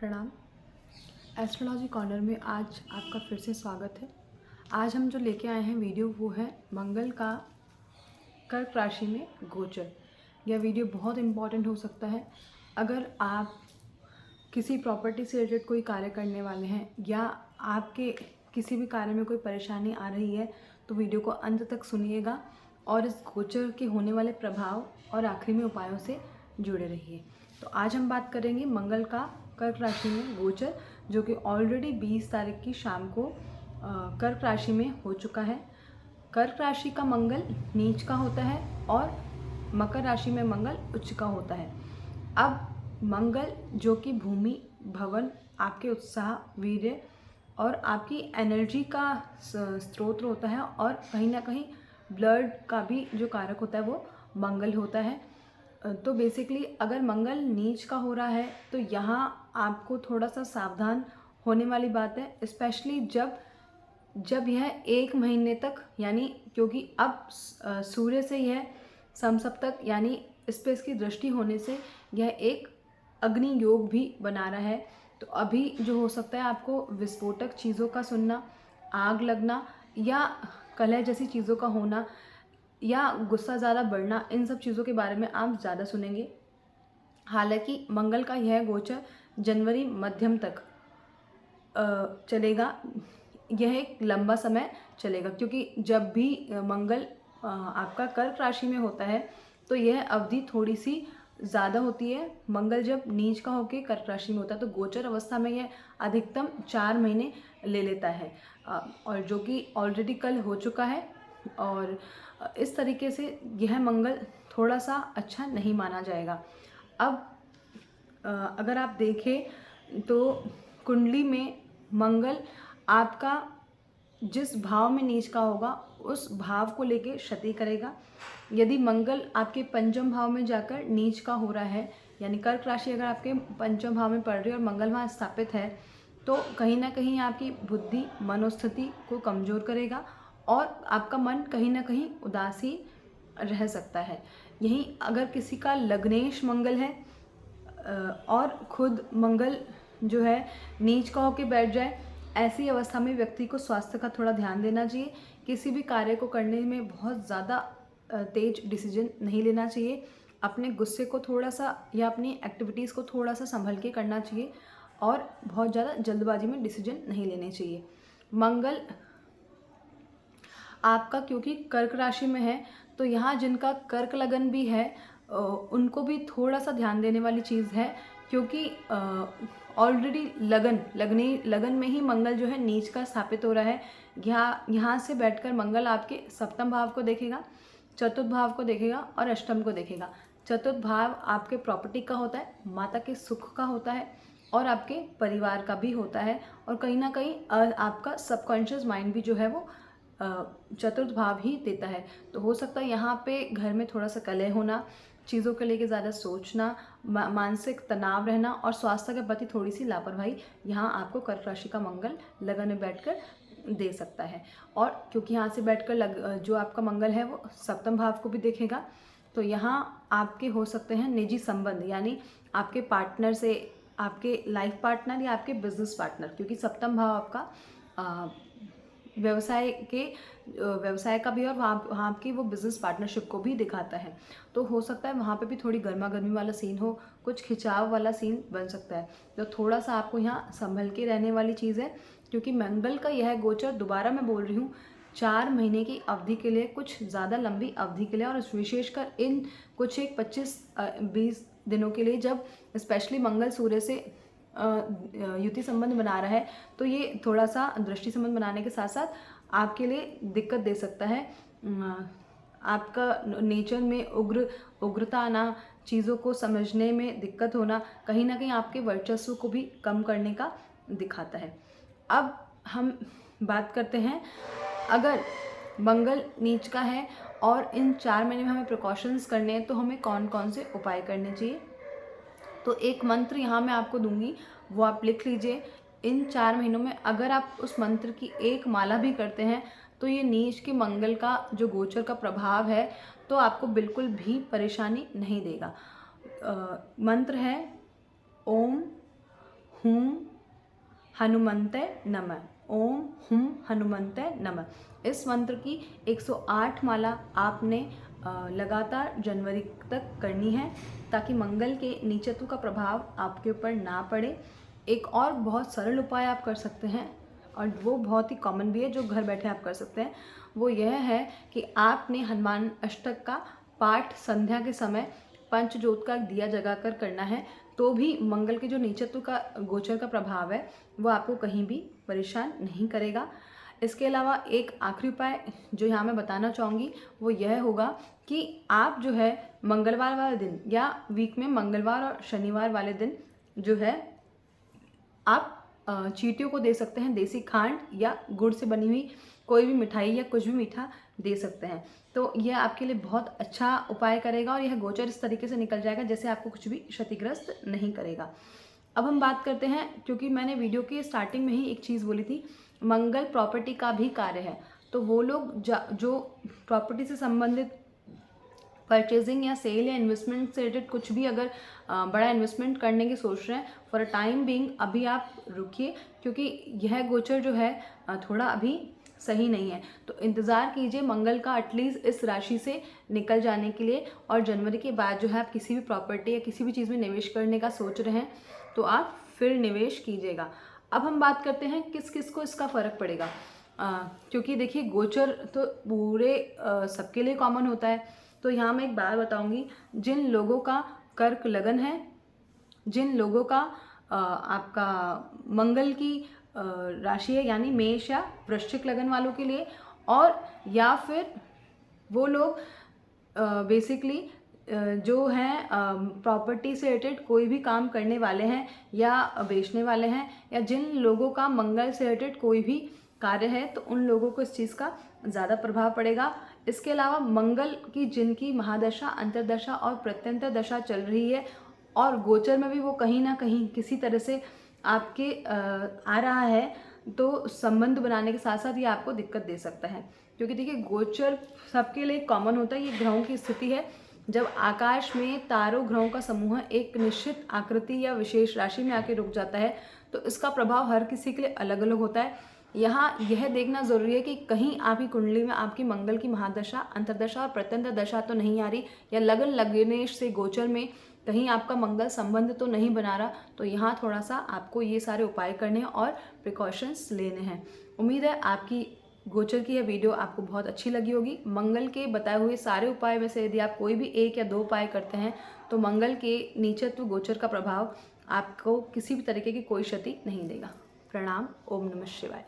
प्रणाम। Astrology corner में आज आपका फिर से स्वागत है। आज हम जो लेके आए हैं वीडियो वो है मंगल का कर्क राशि में गोचर। यह वीडियो बहुत इम्पॉर्टेंट हो सकता है अगर आप किसी प्रॉपर्टी से रिलेटेड कोई कार्य करने वाले हैं या आपके किसी भी कार्य में कोई परेशानी आ रही है तो वीडियो को अंत तक सुनिएगा और इस गोचर के होने वाले प्रभाव और आखिरी में उपायों से जुड़े रहिए। तो आज हम बात करेंगे मंगल का कर्क राशि में गोचर, जो कि ऑलरेडी 20 तारीख की शाम को कर्क राशि में हो चुका है। कर्क राशि का मंगल नीच का होता है और मकर राशि में मंगल उच्च का होता है। अब मंगल जो कि भूमि, भवन, आपके उत्साह, वीर्य और आपकी एनर्जी का स्रोत होता है और कहीं ना कहीं ब्लड का भी जो कारक होता है वो मंगल होता है। तो बेसिकली अगर मंगल नीच का हो रहा है तो यहाँ आपको थोड़ा सा सावधान होने वाली बात है, स्पेशली जब यह 1 महीने तक, यानी क्योंकि अब सूर्य से यह समसप्तक यानी इस पर इसकी दृष्टि होने से यह एक अग्नि योग भी बना रहा है। तो अभी जो हो सकता है आपको विस्फोटक चीज़ों का सुनना, आग लगना या कलह जैसी चीज़ों का होना या गुस्सा ज़्यादा बढ़ना, इन सब चीज़ों के बारे में आप ज़्यादा सुनेंगे। हालांकि मंगल का यह गोचर जनवरी मध्यम तक चलेगा। यह एक लंबा समय चलेगा क्योंकि जब भी मंगल आपका कर्क राशि में होता है तो यह अवधि थोड़ी सी ज़्यादा होती है। मंगल जब नीच का होकर कर्क राशि में होता है तो गोचर अवस्था में यह अधिकतम 4 महीने ले लेता है, और जो कि ऑलरेडी कल हो चुका है। और इस तरीके से यह मंगल थोड़ा सा अच्छा नहीं माना जाएगा। अब अगर आप देखें तो कुंडली में मंगल आपका जिस भाव में नीच का होगा उस भाव को लेके क्षति करेगा। यदि मंगल आपके पंचम भाव में जाकर नीच का हो रहा है, यानी कर्क राशि अगर आपके पंचम भाव में पड़ रही है और मंगल वहाँ स्थापित है, तो कहीं ना कहीं आपकी बुद्धि, मनोस्थिति को कमज़ोर करेगा और आपका मन कहीं ना कहीं उदासी रह सकता है। यहीं अगर किसी का लग्नेश मंगल है और खुद मंगल जो है नीच का होकर बैठ जाए, ऐसी अवस्था में व्यक्ति को स्वास्थ्य का थोड़ा ध्यान देना चाहिए। किसी भी कार्य को करने में बहुत ज़्यादा तेज डिसीजन नहीं लेना चाहिए। अपने गुस्से को थोड़ा सा या अपनी एक्टिविटीज़ को थोड़ा सा संभल के करना चाहिए और बहुत ज़्यादा जल्दबाजी में डिसीजन नहीं लेने चाहिए। मंगल आपका क्योंकि कर्क राशि में है तो यहाँ जिनका कर्क लगन भी है उनको भी थोड़ा सा ध्यान देने वाली चीज़ है, क्योंकि ऑलरेडी लगन में ही मंगल जो है नीच का स्थापित हो रहा है। यहाँ से बैठकर मंगल आपके सप्तम भाव को देखेगा, चतुर्थ भाव को देखेगा और अष्टम को देखेगा। चतुर्थ भाव आपके प्रॉपर्टी का होता है, माता के सुख का होता है और आपके परिवार का भी होता है, और कहीं ना कहीं आपका सबकॉन्शियस माइंड भी जो है वो चतुर्थ भाव ही देता है। तो हो सकता है यहाँ पे घर में थोड़ा सा कलह होना, चीज़ों को लेके ज़्यादा सोचना, मानसिक तनाव रहना और स्वास्थ्य के प्रति थोड़ी सी लापरवाही यहाँ आपको कर्क राशि का मंगल लगन में बैठकर दे सकता है। और क्योंकि यहाँ से बैठकर जो आपका मंगल है वो सप्तम भाव को भी देखेगा, तो यहाँ आपके हो सकते हैं निजी संबंध, यानी आपके पार्टनर से, आपके लाइफ पार्टनर या आपके बिजनेस पार्टनर, क्योंकि सप्तम भाव आपका व्यवसाय का भी और वहाँ की वो बिज़नेस पार्टनरशिप को भी दिखाता है। तो हो सकता है वहाँ पे भी थोड़ी गर्मा गर्मी वाला सीन हो, कुछ खिंचाव वाला सीन बन सकता है। तो थोड़ा सा आपको यहाँ संभल के रहने वाली चीज़ है, क्योंकि मंगल का यह गोचर, दोबारा मैं बोल रही हूँ, 4 महीने की अवधि के लिए, कुछ ज़्यादा लंबी अवधि के लिए, और विशेषकर इन कुछ एक 25-20 दिनों के लिए, जब स्पेशली मंगल सूर्य से युति संबंध बना रहा है, तो ये थोड़ा सा दृष्टि संबंध बनाने के साथ साथ आपके लिए दिक्कत दे सकता है। आपका नेचर में उग्रता आना, चीज़ों को समझने में दिक्कत होना, कहीं ना कहीं आपके वर्चस्व को भी कम करने का दिखाता है। अब हम बात करते हैं, अगर मंगल नीच का है और इन 4 महीने में हमें प्रिकॉशंस करने हैं तो हमें कौन कौन से उपाय करने चाहिए। तो एक मंत्र यहाँ मैं आपको दूंगी, वो आप लिख लीजिए। इन 4 महीनों में अगर आप उस मंत्र की एक माला भी करते हैं तो ये नीच के मंगल का जो गोचर का प्रभाव है तो आपको बिल्कुल भी परेशानी नहीं देगा। मंत्र है ओम हुम हनुमंते नमः, ओम हुम हनुमंते नमः। इस मंत्र की 108 माला आपने लगातार जनवरी तक करनी है, ताकि मंगल के नीचत्व का प्रभाव आपके ऊपर ना पड़े। एक और बहुत सरल उपाय आप कर सकते हैं, और वो बहुत ही कॉमन भी है, जो घर बैठे आप कर सकते हैं। वो यह है कि आपने हनुमान अष्टक का पाठ संध्या के समय पंचज्योत का दिया जगाकर करना है, तो भी मंगल के जो नीचत्व का गोचर का प्रभाव है वो आपको कहीं भी परेशान नहीं करेगा। इसके अलावा एक आखिरी उपाय जो यहाँ मैं बताना चाहूँगी वो यह होगा कि आप जो है मंगलवार वाले दिन या वीक में मंगलवार और शनिवार वाले दिन जो है आप चींटियों को दे सकते हैं देसी खांड या गुड़ से बनी हुई कोई भी मिठाई या कुछ भी मीठा दे सकते हैं। तो यह आपके लिए बहुत अच्छा उपाय करेगा, और यह गोचर इस तरीके से निकल जाएगा जैसे आपको कुछ भी क्षतिग्रस्त नहीं करेगा। अब हम बात करते हैं, क्योंकि मैंने वीडियो के स्टार्टिंग में ही एक चीज़ बोली थी, मंगल प्रॉपर्टी का भी कार्य है। तो वो लोग जो प्रॉपर्टी से संबंधित परचेजिंग या सेल या इन्वेस्टमेंट से रिलेटेड कुछ भी अगर बड़ा इन्वेस्टमेंट करने की सोच रहे हैं, फॉर अ टाइम बीइंग अभी आप रुकिए, क्योंकि यह गोचर जो है थोड़ा अभी सही नहीं है। तो इंतज़ार कीजिए मंगल का एटलीस्ट इस राशि से निकल जाने के लिए, और जनवरी के बाद जो है आप किसी भी प्रॉपर्टी या किसी भी चीज़ में निवेश करने का सोच रहे हैं तो आप फिर निवेश कीजिएगा। अब हम बात करते हैं किस किस को इसका फ़र्क पड़ेगा, क्योंकि देखिए गोचर तो पूरे सबके लिए कॉमन होता है। तो यहाँ मैं एक बात बताऊँगी, जिन लोगों का कर्क लगन है, जिन लोगों का आपका मंगल की राशि है, यानी मेष या वृश्चिक लगन वालों के लिए, और या फिर वो लोग बेसिकली जो हैं प्रॉपर्टी से रिलेटेड कोई भी काम करने वाले हैं या बेचने वाले हैं, या जिन लोगों का मंगल से रिलेटेड कोई भी कार्य है, तो उन लोगों को इस चीज़ का ज़्यादा प्रभाव पड़ेगा। इसके अलावा मंगल की जिनकी महादशा, अंतर्दशा और प्रत्यंतर दशा चल रही है, और गोचर में भी वो कहीं ना कहीं किसी तरह से आपके आ रहा है, तो संबंध बनाने के साथ साथ ये आपको दिक्कत दे सकता है। क्योंकि देखिए गोचर सबके लिए कॉमन होता है, ये ग्रहों की स्थिति है। जब आकाश में तारों ग्रहों का समूह एक निश्चित आकृति या विशेष राशि में आके रुक जाता है, तो इसका प्रभाव हर किसी के लिए अलग अलग होता है। यहाँ यह देखना ज़रूरी है कि कहीं आपकी कुंडली में आपकी मंगल की महादशा, अंतर्दशा और प्रत्यंतर दशा तो नहीं आ रही, या लगन लगनेश से गोचर में कहीं आपका मंगल संबंध तो नहीं बना रहा। तो यहाँ थोड़ा सा आपको ये सारे उपाय करने हैं और प्रिकॉशंस लेने हैं। उम्मीद है आपकी गोचर की यह वीडियो आपको बहुत अच्छी लगी होगी। मंगल के बताए हुए सारे उपाय में से यदि आप कोई भी 1 या 2 उपाय करते हैं, तो मंगल के नीचत्व गोचर का प्रभाव आपको किसी भी तरीके की कोई क्षति नहीं देगा। प्रणाम। ओम नमः शिवाय।